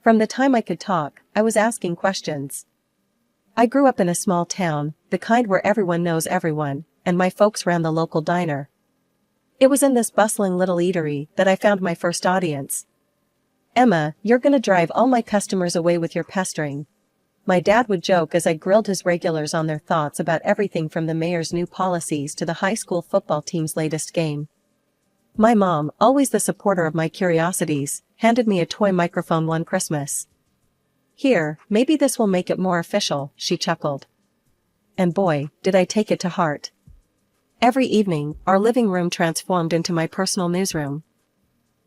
From the time I could talk, I was asking questions. I grew up in a small town, the kind where everyone knows everyone, and my folks ran the local diner. It was in this bustling little eatery that I found my first audience. "Emma, you're gonna drive all my customers away with your pestering," my dad would joke as I grilled his regulars on their thoughts about everything from the mayor's new policies to the high school football team's latest game. My mom, always the supporter of my curiosities, handed me a toy microphone one Christmas. "Here, maybe this will make it more official," she chuckled. And boy, did I take it to heart. Every evening, our living room transformed into my personal newsroom.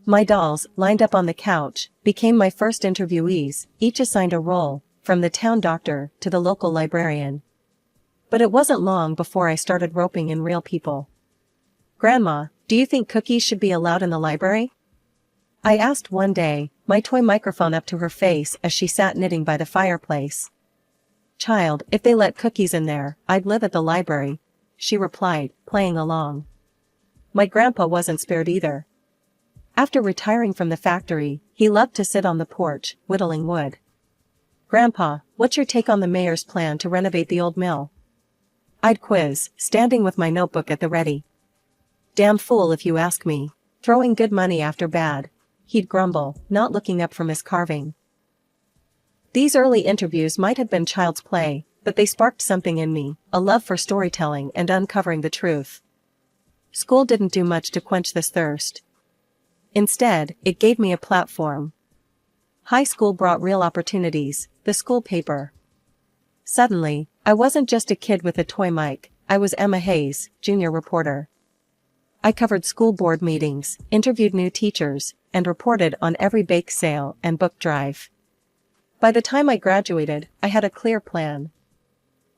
My dolls, lined up on the couch, became my first interviewees, each assigned a role, from the town doctor to the local librarian. But it wasn't long before I started roping in real people. "Grandma, do you think cookies should be allowed in the library?" I asked one day, my toy microphone up to her face as she sat knitting by the fireplace. "Child, if they let cookies in there, I'd live at the library," she replied, playing along. My grandpa wasn't spared either. After retiring from the factory, he loved to sit on the porch, whittling wood. "Grandpa, what's your take on the mayor's plan to renovate the old mill?" I'd quiz, standing with my notebook at the ready. "Damn fool if you ask me. Throwing good money after bad," he'd grumble, not looking up from his carving. These early interviews might have been child's play, but they sparked something in me, a love for storytelling and uncovering the truth. School didn't do much to quench this thirst. Instead, it gave me a platform. High school brought real opportunities, the school paper. Suddenly, I wasn't just a kid with a toy mic, I was Emma Hayes, junior reporter. I covered school board meetings, interviewed new teachers, and reported on every bake sale and book drive. By the time I graduated, I had a clear plan.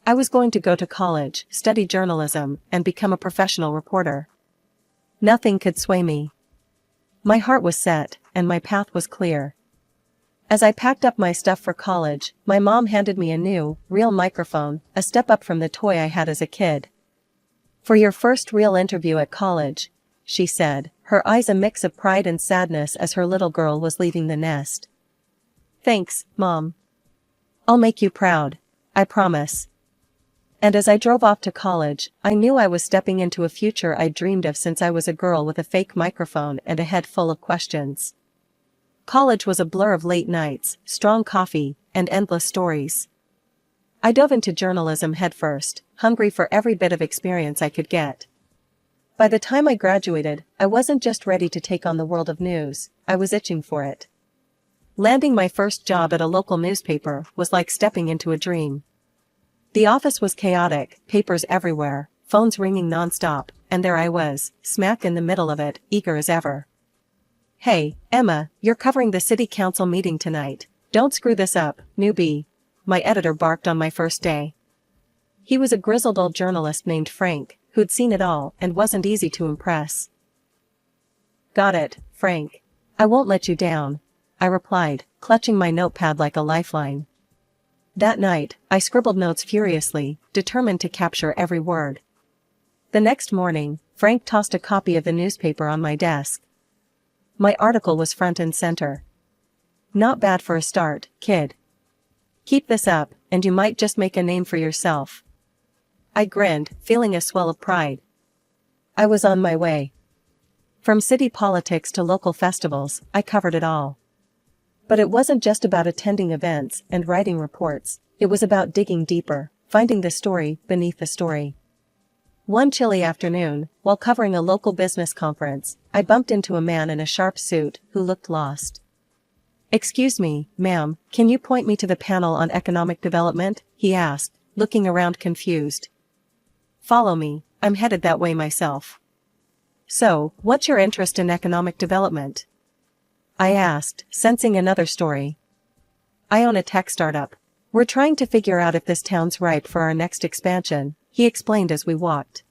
I was going to go to college, study journalism, and become a professional reporter. Nothing could sway me. My heart was set, and my path was clear. As I packed up my stuff for college, my mom handed me a new, real microphone, a step up from the toy I had as a kid. "For your first real interview at college," she said, her eyes a mix of pride and sadness as her little girl was leaving the nest. "Thanks, Mom. I'll make you proud. I promise." And as I drove off to college, I knew I was stepping into a future I'd dreamed of since I was a girl with a fake microphone and a head full of questions. College was a blur of late nights, strong coffee, and endless stories. I dove into journalism headfirst, hungry for every bit of experience I could get. By the time I graduated, I wasn't just ready to take on the world of news, I was itching for it. Landing my first job at a local newspaper was like stepping into a dream. The office was chaotic, papers everywhere, phones ringing nonstop, and there I was, smack in the middle of it, eager as ever. "Hey, Emma, you're covering the city council meeting tonight. Don't screw this up, newbie," my editor barked on my first day. He was a grizzled old journalist named Frank, who'd seen it all and wasn't easy to impress. "Got it, Frank. I won't let you down," I replied, clutching my notepad like a lifeline. That night, I scribbled notes furiously, determined to capture every word. The next morning, Frank tossed a copy of the newspaper on my desk. My article was front and center. "Not bad for a start, kid. Keep this up, and you might just make a name for yourself." I grinned, feeling a swell of pride. I was on my way. From city politics to local festivals, I covered it all. But it wasn't just about attending events and writing reports, it was about digging deeper, finding the story beneath the story. One chilly afternoon, while covering a local business conference, I bumped into a man in a sharp suit who looked lost. "Excuse me, ma'am, can you point me to the panel on economic development?" he asked, looking around confused. "Follow me, I'm headed that way myself." "So, what's your interest in economic development?" I asked, sensing another story. "I own a tech startup. We're trying to figure out if this town's ripe for our next expansion," he explained as we walked.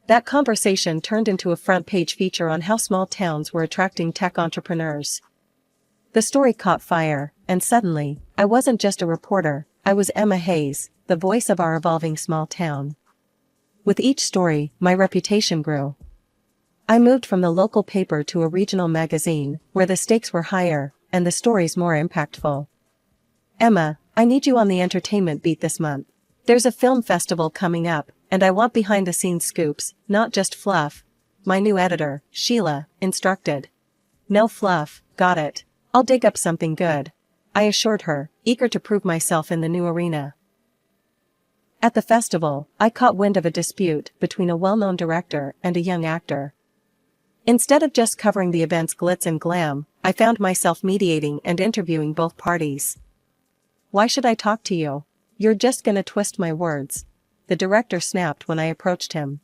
That conversation turned into a front-page feature on how small towns were attracting tech entrepreneurs. The story caught fire, and suddenly, I wasn't just a reporter, I was Emma Hayes, the voice of our evolving small town. With each story, my reputation grew. I moved from the local paper to a regional magazine, where the stakes were higher, and the stories more impactful. Emma, I need you on the entertainment beat this month. There's a film festival coming up, and I want behind-the-scenes scoops, not just fluff. My new editor, Sheila, instructed. No fluff, got it. I'll dig up something good, I assured her, eager to prove myself in the new arena. At the festival, I caught wind of a dispute between a well-known director and a young actor. Instead of just covering the event's glitz and glam, I found myself mediating and interviewing both parties. Why should I talk to you? You're just gonna twist my words, the director snapped when I approached him.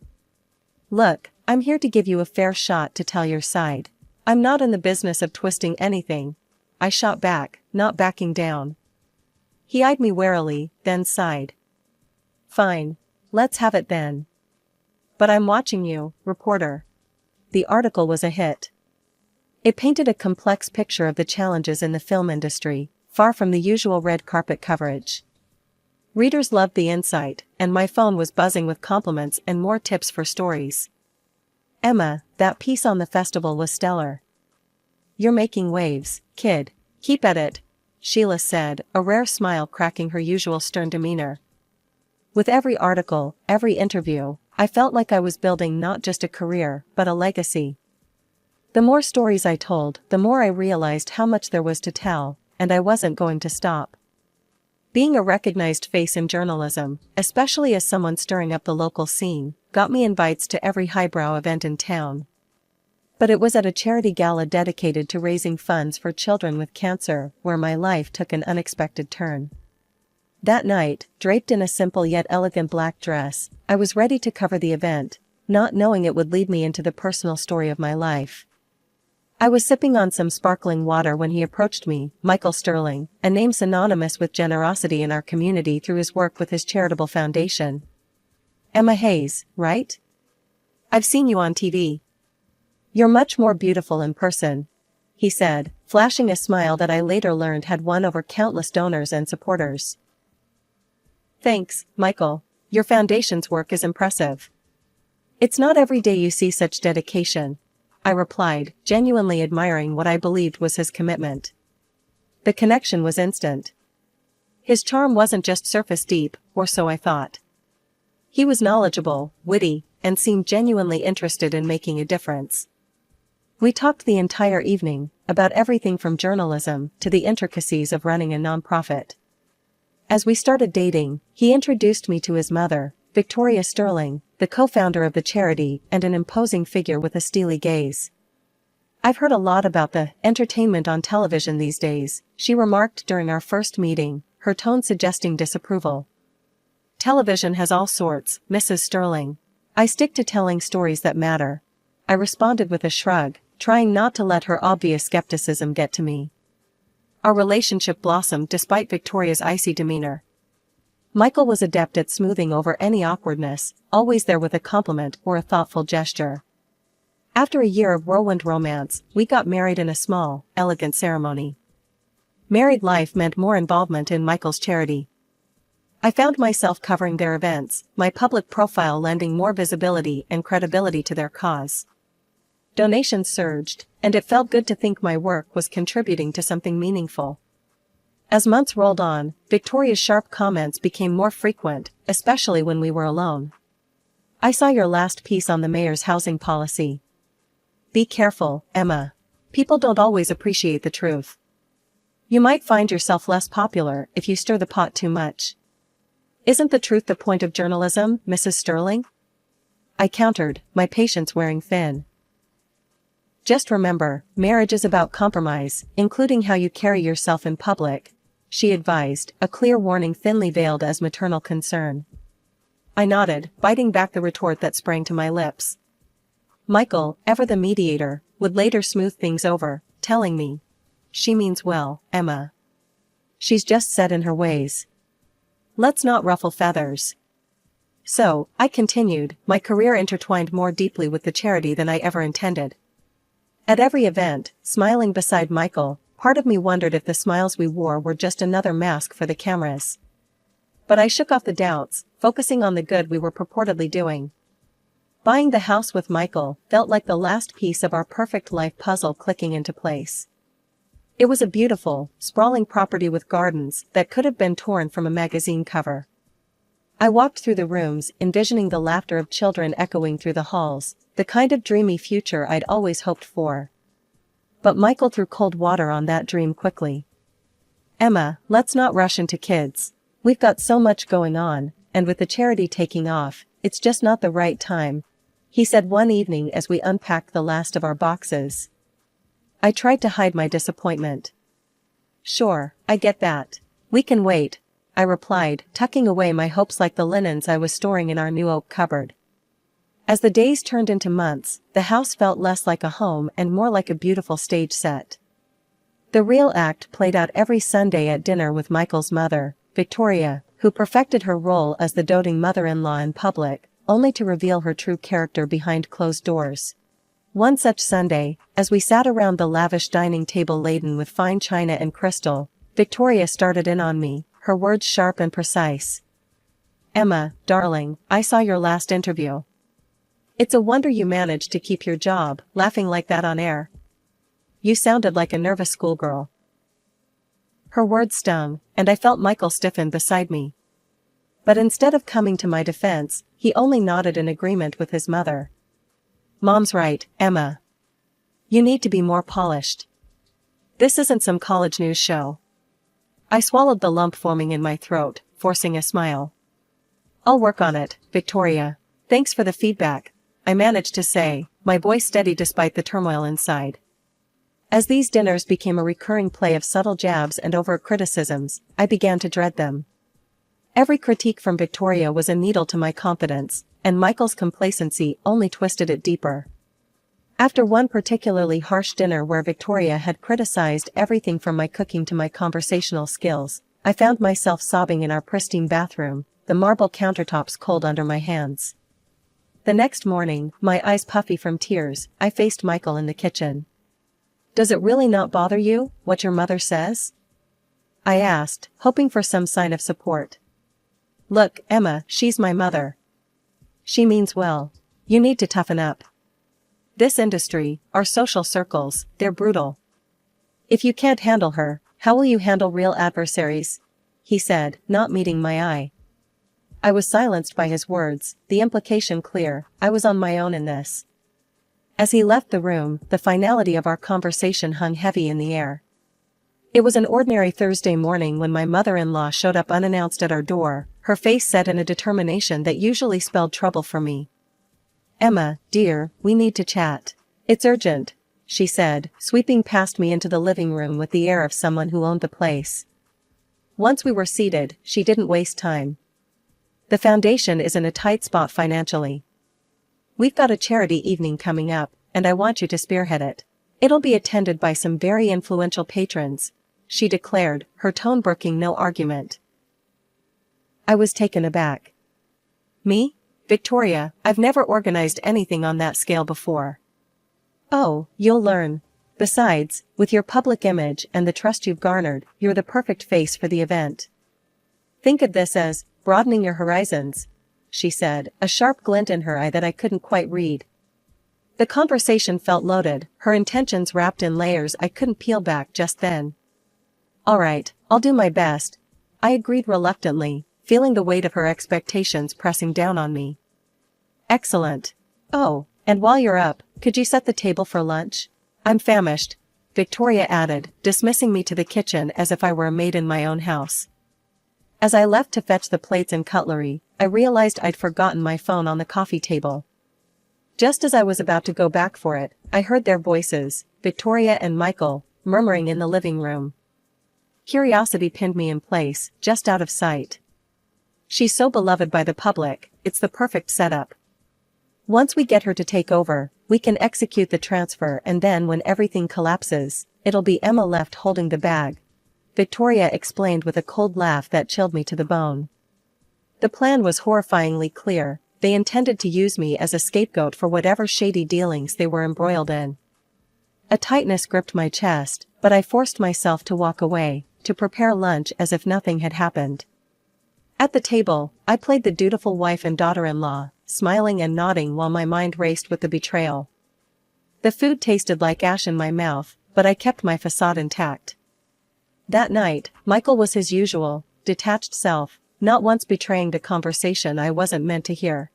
Look, I'm here to give you a fair shot to tell your side. I'm not in the business of twisting anything, I shot back, not backing down. He eyed me warily, then sighed. Fine. Let's have it then. But I'm watching you, reporter. The article was a hit. It painted a complex picture of the challenges in the film industry, far from the usual red carpet coverage. Readers loved the insight, and my phone was buzzing with compliments and more tips for stories. Emma, that piece on the festival was stellar. You're making waves, kid. Keep at it, Sheila said, a rare smile cracking her usual stern demeanor. With every article, every interview, I felt like I was building not just a career, but a legacy. The more stories I told, the more I realized how much there was to tell, and I wasn't going to stop. Being a recognized face in journalism, especially as someone stirring up the local scene, got me invites to every highbrow event in town. But it was at a charity gala dedicated to raising funds for children with cancer where my life took an unexpected turn. That night, draped in a simple yet elegant black dress, I was ready to cover the event, not knowing it would lead me into the personal story of my life. I was sipping on some sparkling water when he approached me, Michael Sterling, a name synonymous with generosity in our community through his work with his charitable foundation. Emma Hayes, right? I've seen you on TV. You're much more beautiful in person, he said, flashing a smile that I later learned had won over countless donors and supporters. Thanks, Michael. Your foundation's work is impressive. It's not every day you see such dedication, I replied, genuinely admiring what I believed was his commitment. The connection was instant. His charm wasn't just surface deep, or so I thought. He was knowledgeable, witty, and seemed genuinely interested in making a difference. We talked the entire evening, about everything from journalism to the intricacies of running a nonprofit. As we started dating, he introduced me to his mother, Victoria Sterling, the co-founder of the charity and an imposing figure with a steely gaze. I've heard a lot about the entertainment on television these days, she remarked during our first meeting, her tone suggesting disapproval. Television has all sorts, Mrs. Sterling. I stick to telling stories that matter, I responded with a shrug, trying not to let her obvious skepticism get to me. Our relationship blossomed despite Victoria's icy demeanor. Michael was adept at smoothing over any awkwardness, always there with a compliment or a thoughtful gesture. After a year of whirlwind romance, we got married in a small, elegant ceremony. Married life meant more involvement in Michael's charity. I found myself covering their events, my public profile lending more visibility and credibility to their cause. Donations surged, and it felt good to think my work was contributing to something meaningful. As months rolled on, Victoria's sharp comments became more frequent, especially when we were alone. I saw your last piece on the mayor's housing policy. Be careful, Emma. People don't always appreciate the truth. You might find yourself less popular if you stir the pot too much. Isn't the truth the point of journalism, Mrs. Sterling? I countered, my patience wearing thin. Just remember, marriage is about compromise, including how you carry yourself in public, she advised, a clear warning thinly veiled as maternal concern. I nodded, biting back the retort that sprang to my lips. Michael, ever the mediator, would later smooth things over, telling me, "She means well, Emma. She's just set in her ways. Let's not ruffle feathers." So, I continued, my career intertwined more deeply with the charity than I ever intended. At every event, smiling beside Michael, part of me wondered if the smiles we wore were just another mask for the cameras. But I shook off the doubts, focusing on the good we were purportedly doing. Buying the house with Michael felt like the last piece of our perfect life puzzle clicking into place. It was a beautiful, sprawling property with gardens that could have been torn from a magazine cover. I walked through the rooms, envisioning the laughter of children echoing through the halls, the kind of dreamy future I'd always hoped for. But Michael threw cold water on that dream quickly. "Emma, let's not rush into kids. We've got so much going on, and with the charity taking off, it's just not the right time," he said one evening as we unpacked the last of our boxes. I tried to hide my disappointment. "Sure, I get that. We can wait," I replied, tucking away my hopes like the linens I was storing in our new oak cupboard. As the days turned into months, the house felt less like a home and more like a beautiful stage set. The real act played out every Sunday at dinner with Michael's mother, Victoria, who perfected her role as the doting mother-in-law in public, only to reveal her true character behind closed doors. One such Sunday, as we sat around the lavish dining table laden with fine china and crystal, Victoria started in on me, her words sharp and precise. "Emma, darling, I saw your last interview. It's a wonder you managed to keep your job, laughing like that on air. You sounded like a nervous schoolgirl." Her words stung, and I felt Michael stiffen beside me. But instead of coming to my defense, he only nodded in agreement with his mother. "Mom's right, Emma. You need to be more polished. This isn't some college news show." I swallowed the lump forming in my throat, forcing a smile. "I'll work on it, Victoria. Thanks for the feedback," I managed to say, my voice steady despite the turmoil inside. As these dinners became a recurring play of subtle jabs and overt criticisms, I began to dread them. Every critique from Victoria was a needle to my confidence, and Michael's complacency only twisted it deeper. After one particularly harsh dinner where Victoria had criticized everything from my cooking to my conversational skills, I found myself sobbing in our pristine bathroom, the marble countertops cold under my hands. The next morning, my eyes puffy from tears, I faced Michael in the kitchen. "Does it really not bother you, what your mother says?" I asked, hoping for some sign of support. "Look, Emma, she's my mother. She means well. You need to toughen up. This industry, our social circles, they're brutal. If you can't handle her, how will you handle real adversaries?" he said, not meeting my eye. I was silenced by his words, the implication clear, I was on my own in this. As he left the room, the finality of our conversation hung heavy in the air. It was an ordinary Thursday morning when my mother-in-law showed up unannounced at our door, her face set in a determination that usually spelled trouble for me. "Emma, dear, we need to chat. It's urgent," she said, sweeping past me into the living room with the air of someone who owned the place. Once we were seated, she didn't waste time. "The foundation is in a tight spot financially. We've got a charity evening coming up, and I want you to spearhead it. It'll be attended by some very influential patrons," she declared, her tone brooking no argument. I was taken aback. "Me? Victoria, I've never organized anything on that scale before." "Oh, you'll learn. Besides, with your public image and the trust you've garnered, you're the perfect face for the event. Think of this as broadening your horizons," she said, a sharp glint in her eye that I couldn't quite read. The conversation felt loaded, her intentions wrapped in layers I couldn't peel back just then. "All right, I'll do my best," I agreed reluctantly, feeling the weight of her expectations pressing down on me. "Excellent. Oh, and while you're up, could you set the table for lunch? I'm famished," Victoria added, dismissing me to the kitchen as if I were a maid in my own house. As I left to fetch the plates and cutlery, I realized I'd forgotten my phone on the coffee table. Just as I was about to go back for it, I heard their voices, Victoria and Michael, murmuring in the living room. Curiosity pinned me in place, just out of sight. She's so beloved by the public, it's the perfect setup. Once we get her to take over, we can execute the transfer, and then when everything collapses, it'll be Emma left holding the bag," Victoria explained with a cold laugh that chilled me to the bone. The plan was horrifyingly clear. They intended to use me as a scapegoat for whatever shady dealings they were embroiled in. A tightness gripped my chest, but I forced myself to walk away, to prepare lunch as if nothing had happened. At the table, I played the dutiful wife and daughter-in-law, smiling and nodding while my mind raced with the betrayal. The food tasted like ash in my mouth, but I kept my facade intact. That night, Michael was his usual, detached self, not once betraying the conversation I wasn't meant to hear.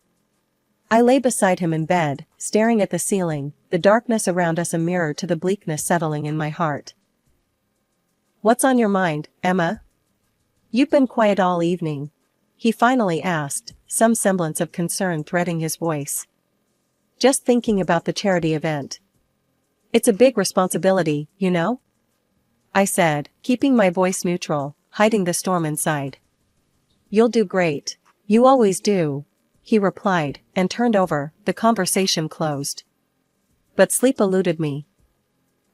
I lay beside him in bed, staring at the ceiling, the darkness around us a mirror to the bleakness settling in my heart. "What's on your mind, Emma? You've been quiet all evening," he finally asked, some semblance of concern threading his voice. "Just thinking about the charity event. It's a big responsibility, you know?" I said, keeping my voice neutral, hiding the storm inside. "You'll do great. You always do," he replied, and turned over. The conversation closed. But sleep eluded me.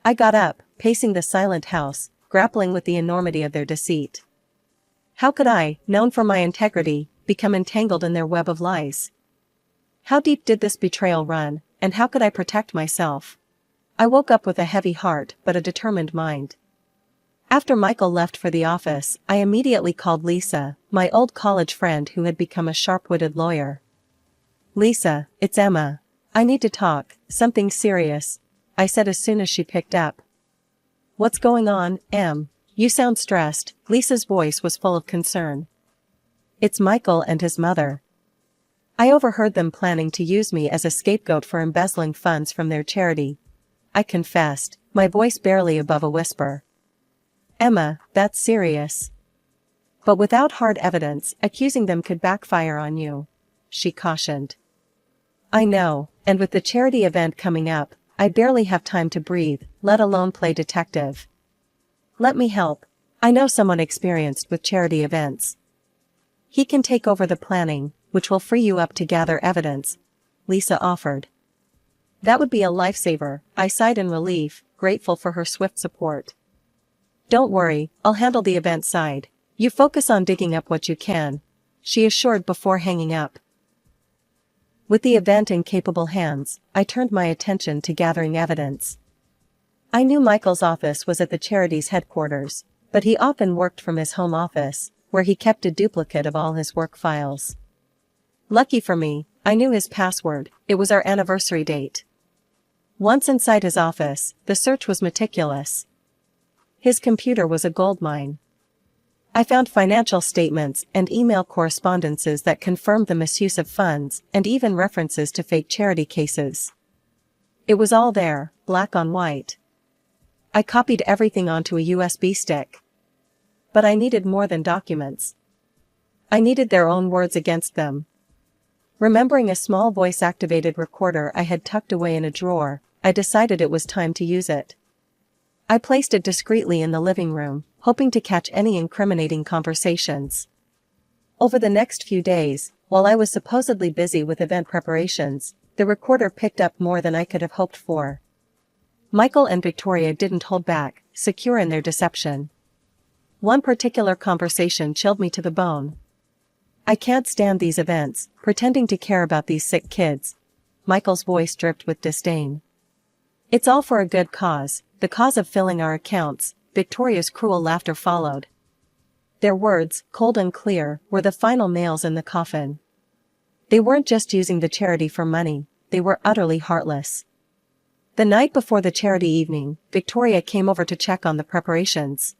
I got up, pacing the silent house, grappling with the enormity of their deceit. How could I, known for my integrity, become entangled in their web of lies? How deep did this betrayal run, and how could I protect myself? I woke up with a heavy heart but a determined mind. After Michael left for the office, I immediately called Lisa, my old college friend who had become a sharp-witted lawyer. "Lisa, it's Emma. I need to talk, something serious," I said as soon as she picked up. "What's going on, Em? You sound stressed." Lisa's voice was full of concern. "It's Michael and his mother. I overheard them planning to use me as a scapegoat for embezzling funds from their charity," I confessed, my voice barely above a whisper. "Emma, that's serious. But without hard evidence, accusing them could backfire on you," she cautioned. "I know, and with the charity event coming up, I barely have time to breathe, let alone play detective. Let me help. I know someone experienced with charity events. He can take over the planning, which will free you up to gather evidence," Lisa offered. "That would be a lifesaver," I sighed in relief, grateful for her swift support. "Don't worry, I'll handle the event side. You focus on digging up what you can," she assured before hanging up. With the event in capable hands, I turned my attention to gathering evidence. I knew Michael's office was at the charity's headquarters, but he often worked from his home office, where he kept a duplicate of all his work files. Lucky for me, I knew his password. It was our anniversary date. Once inside his office, the search was meticulous. His computer was a goldmine. I found financial statements and email correspondences that confirmed the misuse of funds, and even references to fake charity cases. It was all there, black on white. I copied everything onto a USB stick. But I needed more than documents. I needed their own words against them. Remembering a small voice-activated recorder I had tucked away in a drawer, I decided it was time to use it. I placed it discreetly in the living room, hoping to catch any incriminating conversations. Over the next few days, while I was supposedly busy with event preparations, the recorder picked up more than I could have hoped for. Michael and Victoria didn't hold back, secure in their deception. One particular conversation chilled me to the bone. "I can't stand these events, pretending to care about these sick kids." Michael's voice dripped with disdain. "It's all for a good cause, the cause of filling our accounts." Victoria's cruel laughter followed. Their words, cold and clear, were the final nails in the coffin. They weren't just using the charity for money, they were utterly heartless. The night before the charity evening, Victoria came over to check on the preparations.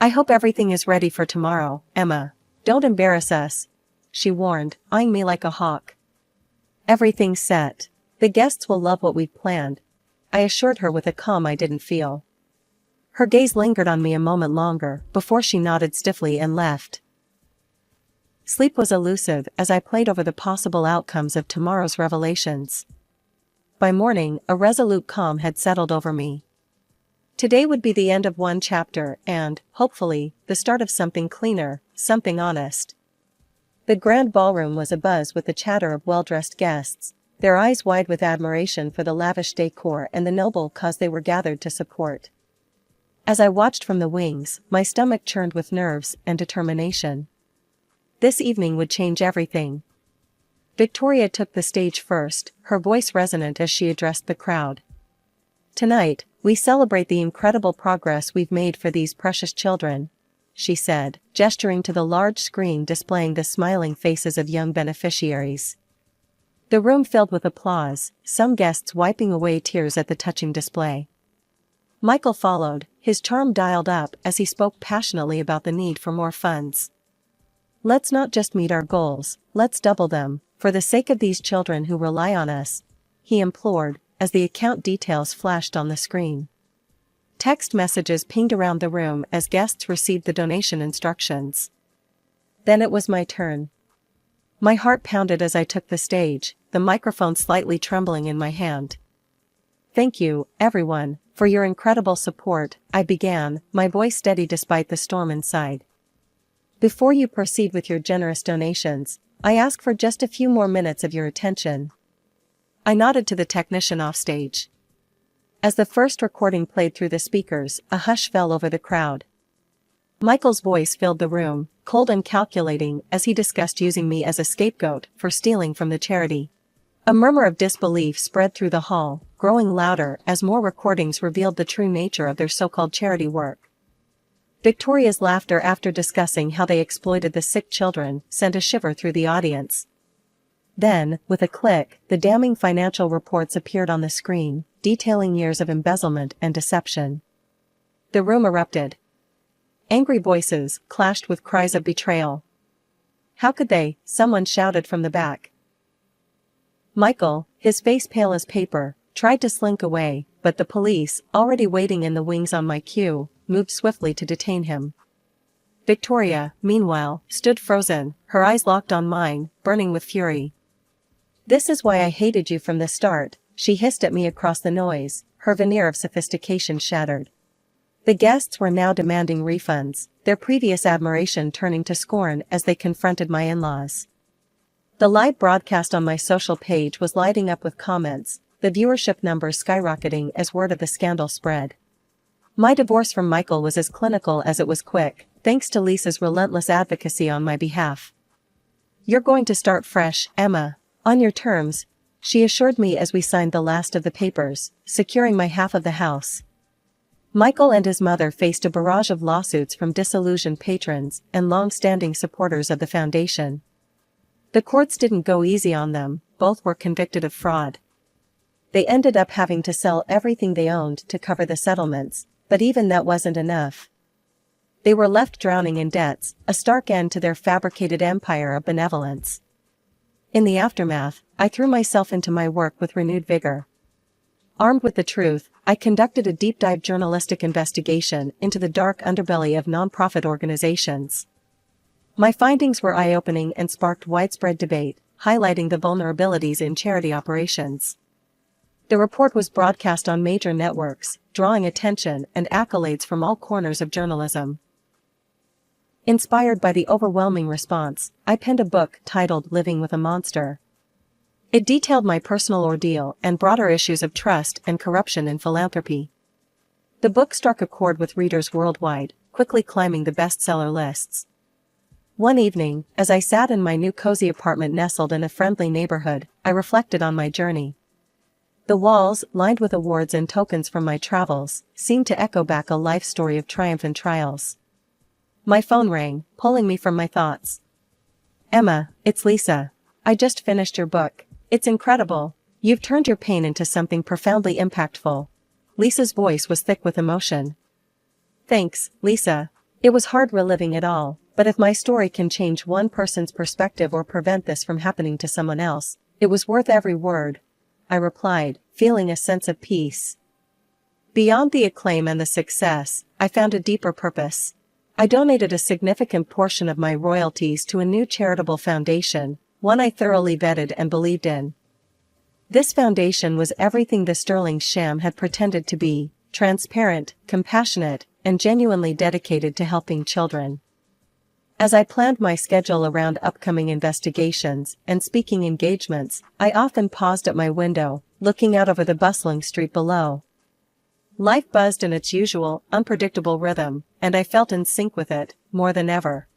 "I hope everything is ready for tomorrow, Emma. Don't embarrass us," she warned, eyeing me like a hawk. "Everything's set. The guests will love what we've planned," I assured her with a calm I didn't feel. Her gaze lingered on me a moment longer before she nodded stiffly and left. Sleep was elusive as I played over the possible outcomes of tomorrow's revelations. By morning, a resolute calm had settled over me. Today would be the end of one chapter and, hopefully, the start of something cleaner, something honest. The grand ballroom was abuzz with the chatter of well-dressed guests, their eyes wide with admiration for the lavish decor and the noble cause they were gathered to support. As I watched from the wings, my stomach churned with nerves and determination. This evening would change everything. Victoria took the stage first, her voice resonant as she addressed the crowd. "Tonight, we celebrate the incredible progress we've made for these precious children," she said, gesturing to the large screen displaying the smiling faces of young beneficiaries. The room filled with applause, some guests wiping away tears at the touching display. Michael followed, his charm dialed up as he spoke passionately about the need for more funds. "Let's not just meet our goals, let's double them, for the sake of these children who rely on us," he implored, as the account details flashed on the screen. Text messages pinged around the room as guests received the donation instructions. Then it was my turn. My heart pounded as I took the stage, the microphone slightly trembling in my hand. "Thank you, everyone, for your incredible support," I began, my voice steady despite the storm inside. "Before you proceed with your generous donations, I ask for just a few more minutes of your attention." I nodded to the technician offstage. As the first recording played through the speakers, a hush fell over the crowd. Michael's voice filled the room, cold and calculating, as he discussed using me as a scapegoat for stealing from the charity. A murmur of disbelief spread through the hall, growing louder as more recordings revealed the true nature of their so-called charity work. Victoria's laughter after discussing how they exploited the sick children sent a shiver through the audience. Then, with a click, the damning financial reports appeared on the screen, detailing years of embezzlement and deception. The room erupted. Angry voices clashed with cries of betrayal. "How could they?" someone shouted from the back. Michael, his face pale as paper, tried to slink away, but the police, already waiting in the wings on my cue, moved swiftly to detain him. Victoria, meanwhile, stood frozen, her eyes locked on mine, burning with fury. "This is why I hated you from the start," she hissed at me across the noise, her veneer of sophistication shattered. The guests were now demanding refunds, their previous admiration turning to scorn as they confronted my in-laws. The live broadcast on my social page was lighting up with comments, the viewership numbers skyrocketing as word of the scandal spread. My divorce from Michael was as clinical as it was quick, thanks to Lisa's relentless advocacy on my behalf. "You're going to start fresh, Emma, on your terms," she assured me as we signed the last of the papers, securing my half of the house. Michael and his mother faced a barrage of lawsuits from disillusioned patrons and long-standing supporters of the foundation. The courts didn't go easy on them, both were convicted of fraud. They ended up having to sell everything they owned to cover the settlements, but even that wasn't enough. They were left drowning in debts, a stark end to their fabricated empire of benevolence. In the aftermath, I threw myself into my work with renewed vigor. Armed with the truth, I conducted a deep-dive journalistic investigation into the dark underbelly of nonprofit organizations. My findings were eye-opening and sparked widespread debate, highlighting the vulnerabilities in charity operations. The report was broadcast on major networks, drawing attention and accolades from all corners of journalism. Inspired by the overwhelming response, I penned a book titled Living with a Monster. It detailed my personal ordeal and broader issues of trust and corruption in philanthropy. The book struck a chord with readers worldwide, quickly climbing the bestseller lists. One evening, as I sat in my new cozy apartment nestled in a friendly neighborhood, I reflected on my journey. The walls, lined with awards and tokens from my travels, seemed to echo back a life story of triumph and trials. My phone rang, pulling me from my thoughts. "Emma, it's Lisa. I just finished your book. It's incredible. You've turned your pain into something profoundly impactful." Lisa's voice was thick with emotion. "Thanks, Lisa. It was hard reliving it all, but if my story can change one person's perspective or prevent this from happening to someone else, it was worth every word," I replied, feeling a sense of peace. Beyond the acclaim and the success, I found a deeper purpose. I donated a significant portion of my royalties to a new charitable foundation, one I thoroughly vetted and believed in. This foundation was everything the sterling sham had pretended to be: transparent, compassionate, and genuinely dedicated to helping children. As I planned my schedule around upcoming investigations and speaking engagements, I often paused at my window, looking out over the bustling street below. Life buzzed in its usual, unpredictable rhythm, and I felt in sync with it, more than ever.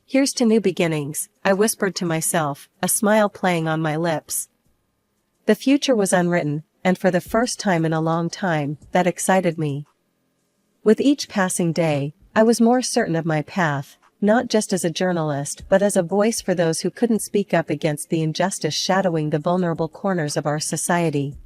"Here's to new beginnings," I whispered to myself, a smile playing on my lips. The future was unwritten, and for the first time in a long time, that excited me. With each passing day, I was more certain of my path, not just as a journalist but as a voice for those who couldn't speak up against the injustice shadowing the vulnerable corners of our society.